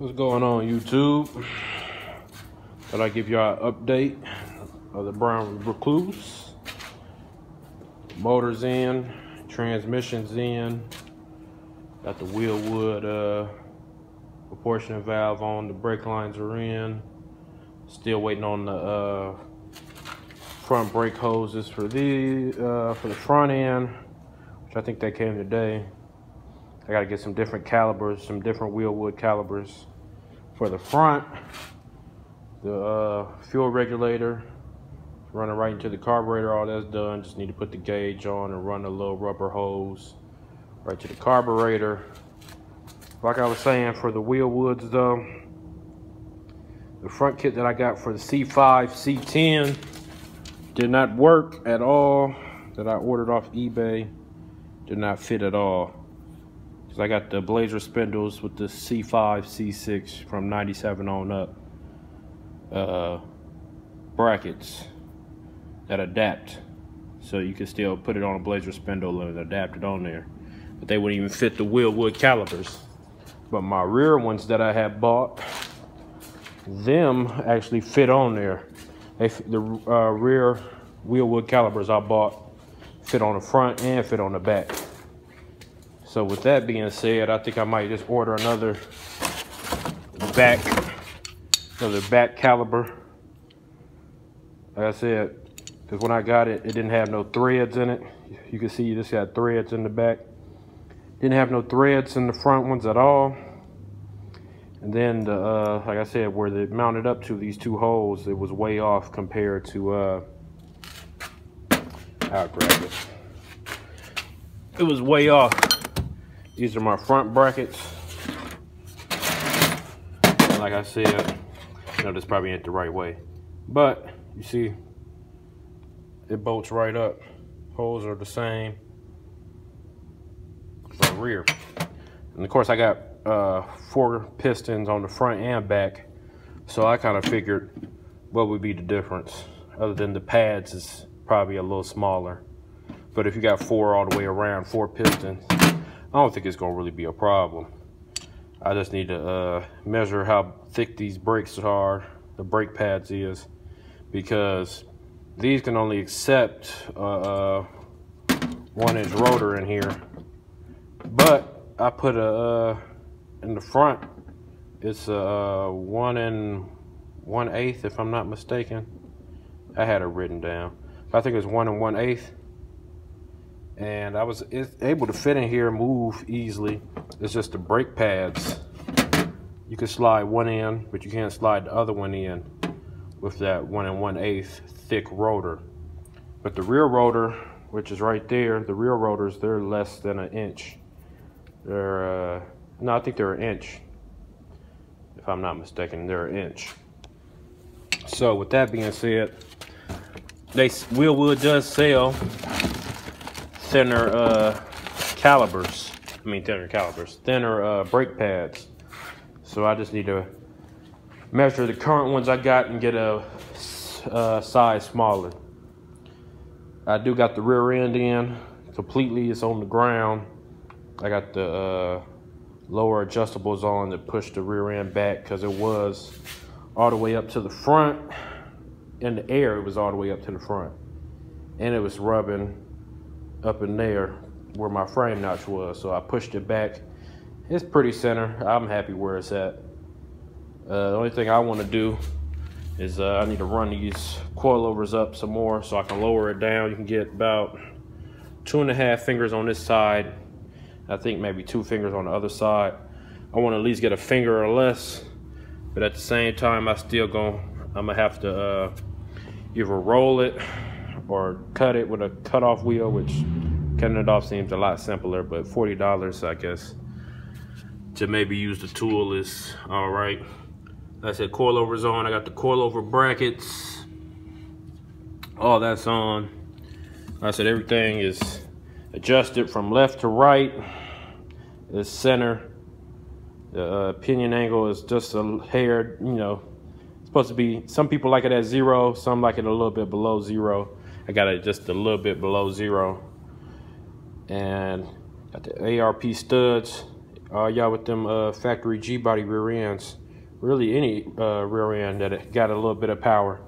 What's going on, YouTube? Thought I'd give y'all an update of the Brown Recluse. Motor's in, transmission's in, got the wheel wood proportioning valve on, the brake lines are in. Still waiting on the front brake hoses for the front end, which I think they came today. I gotta get some different calibers, some different wheel wood calibers for the front. The fuel regulator running right into the carburetor, all that's done. Just need to put the gauge on and run a little rubber hose right to the carburetor. Like I was saying, for the wheel woods though, the front kit that I got for the C5, C10 did not work at all, that I ordered off eBay. Did not fit at all. Because I got the blazer spindles with the C5, C6 from 97 on up. Brackets that adapt. So you can still put it on a blazer spindle and adapt it on there. But they wouldn't even fit the wheel wood calipers. But my rear ones that I had bought, them actually fit on there. The rear wheel wood calipers I bought fit on the front and fit on the back. So with that being said, I think I might just order another back caliper. Like I said, because when I got it, it didn't have no threads in it. You can see this had threads in the back. Didn't have no threads in the front ones at all. And then the like I said, where they mounted up to these two holes, it was way off compared to I'll grab it. It was way off. These are my front brackets. And like I said, you know, this probably ain't the right way. But you see, it bolts right up. Holes are the same for the rear. And of course I got 4 pistons on the front and back. So I kind of figured what would be the difference. Other than the pads is probably a little smaller. But if you got 4 all the way around, 4 pistons, I don't think it's gonna really be a problem. I just need to measure how thick these brakes are, the brake pads is, because these can only accept 1-inch rotor in here. But I put in the front, it's 1 1/8 if I'm not mistaken. I had it written down. I think it's 1 1/8. And I was able to fit in here and move easily. It's just the brake pads. You can slide one in, but you can't slide the other one in with that 1 1/8 thick rotor. But the rear rotor, which is right there, the rear rotors, they're less than 1 inch. They're, no, I think they're 1 inch. If I'm not mistaken, they're 1 inch. So with that being said, wheel wood does sell thinner thinner brake pads. So I just need to measure the current ones I got and get a size smaller. I do got the rear end in completely. It's on the ground. I got the lower adjustables on to push the rear end back, because it was all the way up to the front. In the air, it was all the way up to the front, and it was rubbing up in there where my frame notch was. So I pushed it back. It's pretty center. I'm happy where it's at. The only thing I want to do is I need to run these coilovers up some more so I can lower it down. You can get about 2.5 fingers on this side. I think maybe 2 fingers on the other side. I want to at least get a finger or less, but at the same time, I'm gonna have to either roll it or cut it with a cutoff wheel, which cutting it off seems a lot simpler, but $40, I guess, to maybe use the tool is all right. Like I said, coilovers on. I got the coilover brackets. All that's on. Like I said, everything is adjusted from left to right. The center. The pinion angle is just a hair, you know, supposed to be, some people like it at 0, some like it a little bit below 0. I got it just a little bit below 0. And got the ARP studs Y'all with them factory G-body rear ends, really any rear end that got a little bit of power,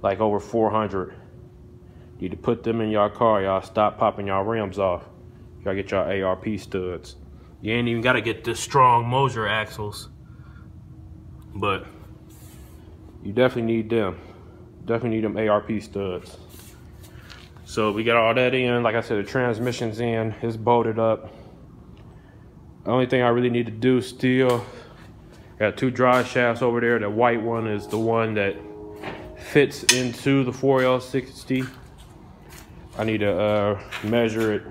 like over 400, need to put them in y'all car. Y'all stop popping y'all rims off. Y'all get y'all ARP studs. You ain't even gotta get the strong Moser axles, but you definitely need them. Definitely need them ARP studs. So we got all that in. Like I said, the transmission's in. It's bolted up. The only thing I really need to do still, got 2 drive shafts over there. The white one is the one that fits into the 4L60. I need to measure it.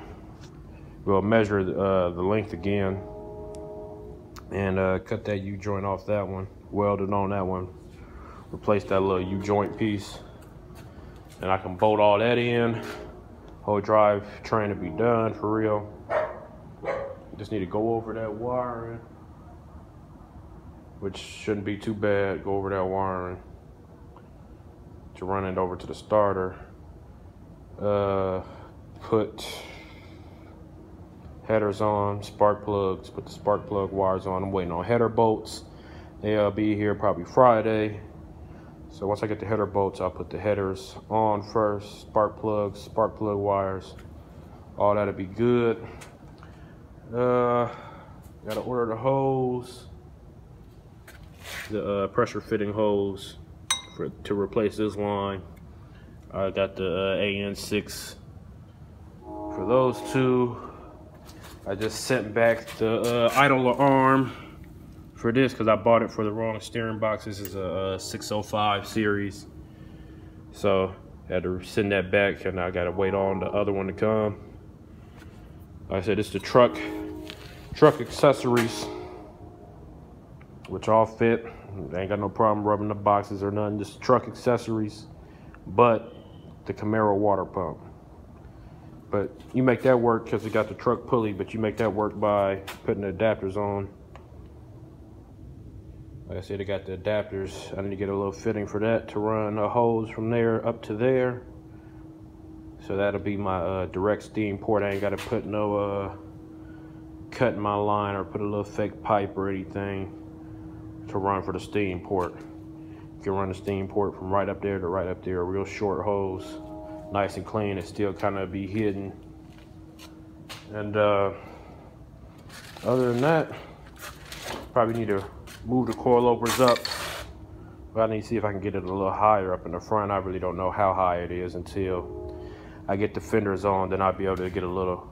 We'll measure the length again and cut that U-joint off that one. Weld it on that one. Replace that little U-joint piece. And I can bolt all that in. Whole drive train to be done for real. Just need to go over that wiring, which shouldn't be too bad. Go over that wiring to run it over to the starter. Put headers on, spark plugs, put the spark plug wires on. I'm waiting on header bolts. They'll be here probably Friday. So once I get the header bolts, I'll put the headers on first, spark plugs, spark plug wires. All that'll be good. Gotta order the hose, the pressure fitting hose to replace this line. I got the AN6 for those 2. I just sent back the idler arm for this because I bought it for the wrong steering box. This is a 605 series, so I had to send that back, and I gotta wait on the other one to come. Like I said, it's the truck accessories, which all fit. I ain't got no problem rubbing the boxes or nothing. Just truck accessories, but the Camaro water pump. But you make that work because it got the truck pulley, but you make that work by putting the adapters on. Like I said, I got the adapters. I need to get a little fitting for that to run a hose from there up to there. So that'll be my direct steam port. I ain't got to put no cut in my line or put a little fake pipe or anything to run for the steam port. You can run the steam port from right up there to right up there, a real short hose, nice and clean. It still kind of be hidden. And other than that, probably need to move the coilovers up. But I need to see if I can get it a little higher up in the front. I really don't know how high it is until I get the fenders on. Then I'll be able to get a little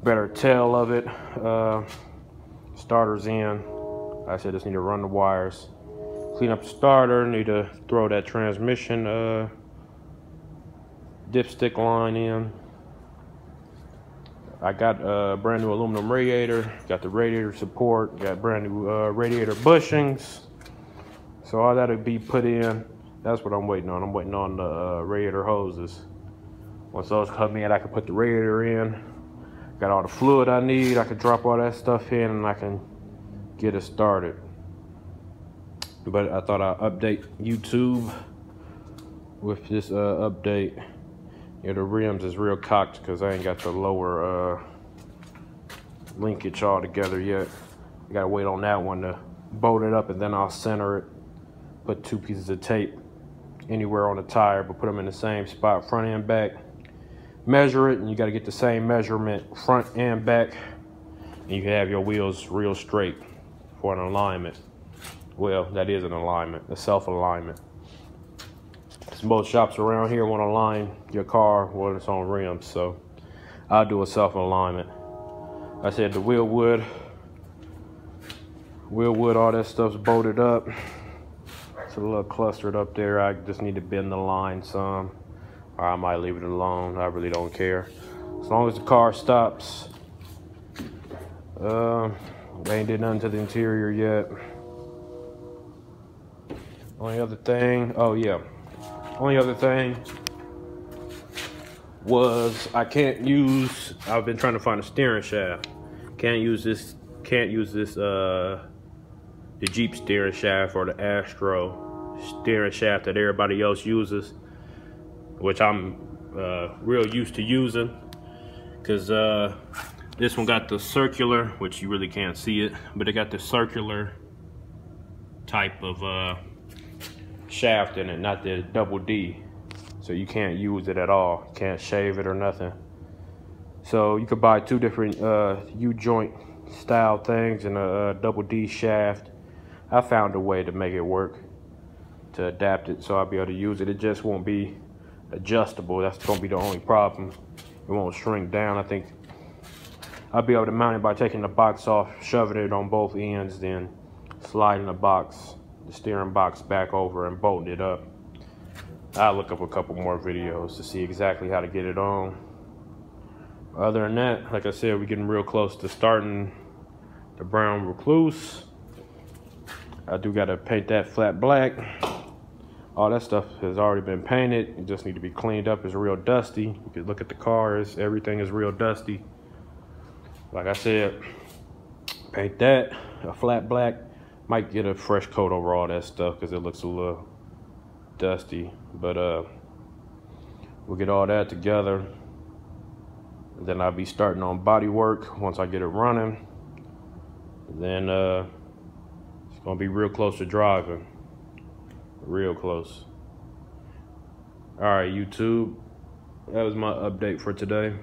better tell of it. Starter's in. Like I said, just need to run the wires, clean up the starter, need to throw that transmission dipstick line in. I got a brand new aluminum radiator, got the radiator support, got brand new radiator bushings. So all that'll be put in. That's what I'm waiting on. I'm waiting on the radiator hoses. Once those come in, I can put the radiator in. Got all the fluid I need. I can drop all that stuff in and I can get it started. But I thought I'd update YouTube with this update. Yeah, the rims is real cocked because I ain't got the lower linkage all together yet. I gotta wait on that one to bolt it up, and then I'll center it. Put 2 pieces of tape anywhere on the tire, but put them in the same spot, front and back. Measure it, and you gotta get the same measurement front and back, and you can have your wheels real straight for an alignment. Well, that is an alignment, a self-alignment. Most shops around here want to align your car with its own rims, so I'll do a self-alignment. I said the wheel wood, all that stuff's bolted up. It's a little clustered up there. I just need to bend the line some, or I might leave it alone. I really don't care. As long as the car stops. They ain't did nothing to the interior yet. Only other thing, only other thing was I've been trying to find a steering shaft. Can't use this, the Jeep steering shaft or the Astro steering shaft that everybody else uses, which I'm real used to using, because This one got the circular, which you really can't see it, but it got the circular type of shaft in it, not the double D. So you can't use it at all. Can't shave it or nothing. So you could buy two different U-joint style things and a double D shaft. I found a way to make it work, to adapt it so I'll be able to use it. It just won't be adjustable. That's gonna be the only problem. It won't shrink down. I think I'll be able to mount it by taking the box off, shoving it on both ends, then sliding the steering box back over and bolting it up. I'll look up a couple more videos to see exactly how to get it on. Other than that, like I said, we're getting real close to starting the Brown Recluse. I do gotta paint that flat black. All that stuff has already been painted. It just need to be cleaned up. It's real dusty. You can look at the cars, everything is real dusty. Like I said, paint that a flat black. Might get a fresh coat over all that stuff because it looks a little dusty. But we'll get all that together. And then I'll be starting on body work once I get it running. Then it's gonna be real close to driving. Real close. All right, YouTube. That was my update for today.